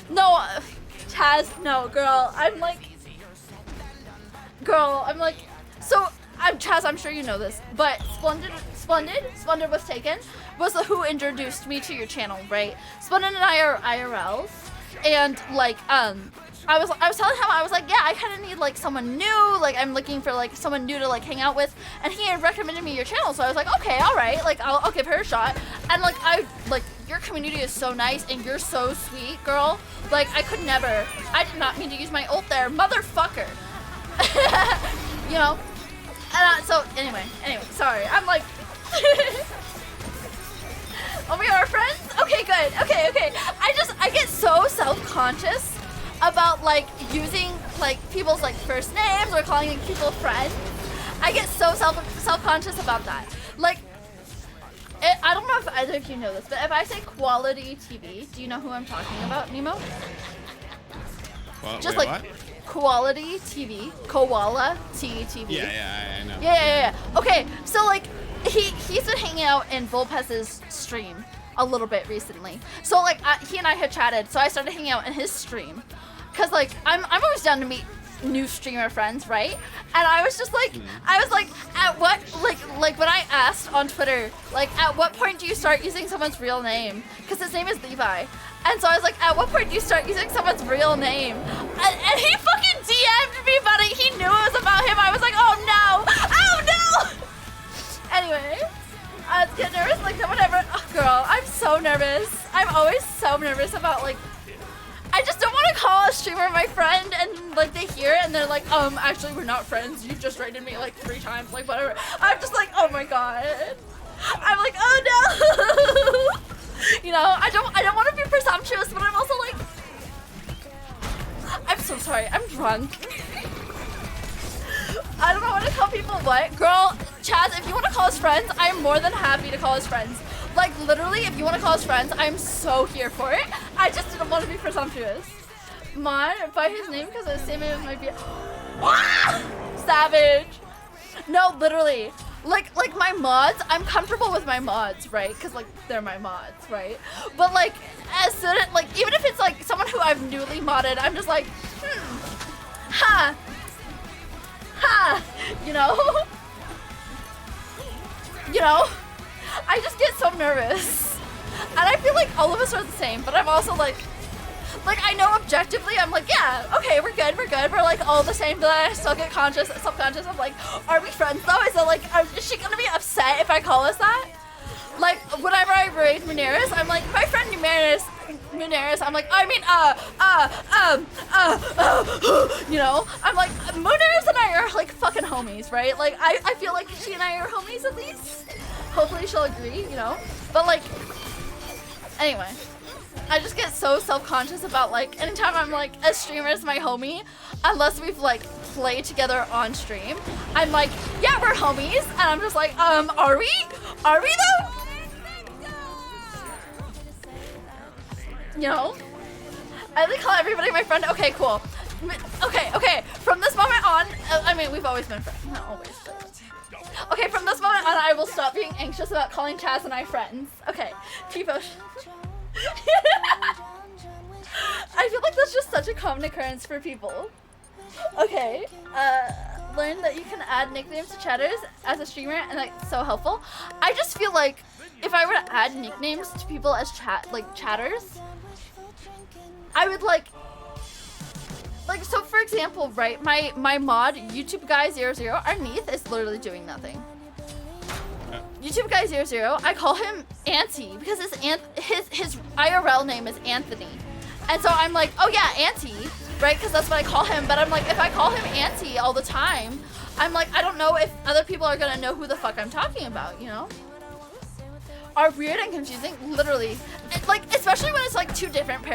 No, Chaz, no, girl. I'm like, so Chaz, I'm sure you know this, but Splendid was taken, was who introduced me to your channel, right? Splendid and I are IRLs, and like, I was telling him, I was like, yeah, I kind of need like someone new, like I'm looking for like someone new to like hang out with, and he had recommended me your channel, so I was like, okay, all right, like I'll give her a shot, and like your community is so nice, and you're so sweet, girl, like I did not mean to use my ult there, motherfucker, you know, and so anyway, sorry, I'm like, oh my god, our friends? Okay, good, okay, I get so self-conscious about like using like people's like first names or calling like, people friends. I get so self-conscious about that. Like, I don't know if either of you know this, but if I say quality TV, do you know who I'm talking about, Nemo? Just wait, like what? quality TV, koala TV. Yeah, I know. Yeah. Okay, so like he's been hanging out in Volpez's stream a little bit recently. So like he and I had chatted, so I started hanging out in his stream. Cause like I'm always down to meet new streamer friends, right? And I was just like, at what like when I asked on Twitter, like at what point do you start using someone's real name? Cause his name is Levi. And so I was like, at what point do you start using someone's real name? And he fucking DM'd me about it. He knew it was about him. I was like, oh no. Anyway, I was getting nervous, like no one ever, oh girl, I'm so nervous. I'm always so nervous about like, I just don't want to call a streamer my friend and like they hear it and they're like, actually we're not friends. You just rated me like 3 times, like whatever. I'm just like, oh my god. I'm like, oh no. You know, I don't want to be presumptuous, but I'm also like, I'm so sorry, I'm drunk. I don't know what to call people what. Girl, Chaz, if you want to call us friends, I'm more than happy to call us friends. Like, literally, if you want to call us friends, I'm so here for it. I just didn't want to be presumptuous. Mon, by his name, because the same name as my Savage. No, literally. Like my mods, I'm comfortable with my mods, right? Because, like, they're my mods, right? But, like, as soon as, like, even if it's, like, someone who I've newly modded, I'm just like, ha, you know? I just get so nervous. And I feel like all of us are the same, but I'm also like I know objectively, I'm like, yeah, okay, we're good, we're like all the same, but I still get self-conscious of like, are we friends though? Is it like, is she gonna be upset if I call us that? Like, whenever I raid Muneris, I'm like, my friend Muneris, I'm like, I mean, you know? I'm like, Muneris and I are like fucking homies, right? Like, I feel like she and I are homies at least. Hopefully she'll agree, you know? But like, anyway, I just get so self-conscious about like, anytime I'm like, a streamer is my homie, unless we've like played together on stream, I'm like, yeah, we're homies, and I'm just like, are we though? You know? I like call everybody my friend. Okay, cool. Okay, from this moment on, I mean, we've always been friends, not always, but okay, from this moment on, I will stop being anxious about calling Chaz and I friends. Okay, T-Potion. I feel like that's just such a common occurrence for people. Okay, learn that you can add nicknames to chatters as a streamer, and that's so helpful. I just feel like if I were to add nicknames to people as chatters, I would like, so for example, right, my mod, YouTube Guy 00, underneath is literally doing nothing. YouTube Guy 00, I call him Auntie because his IRL name is Anthony. And so I'm like, oh yeah, Auntie, right? Because that's what I call him. But I'm like, if I call him Auntie all the time, I'm like, I don't know if other people are gonna know who the fuck I'm talking about, you know? Are weird and confusing, literally. Like, especially when it's like 2 different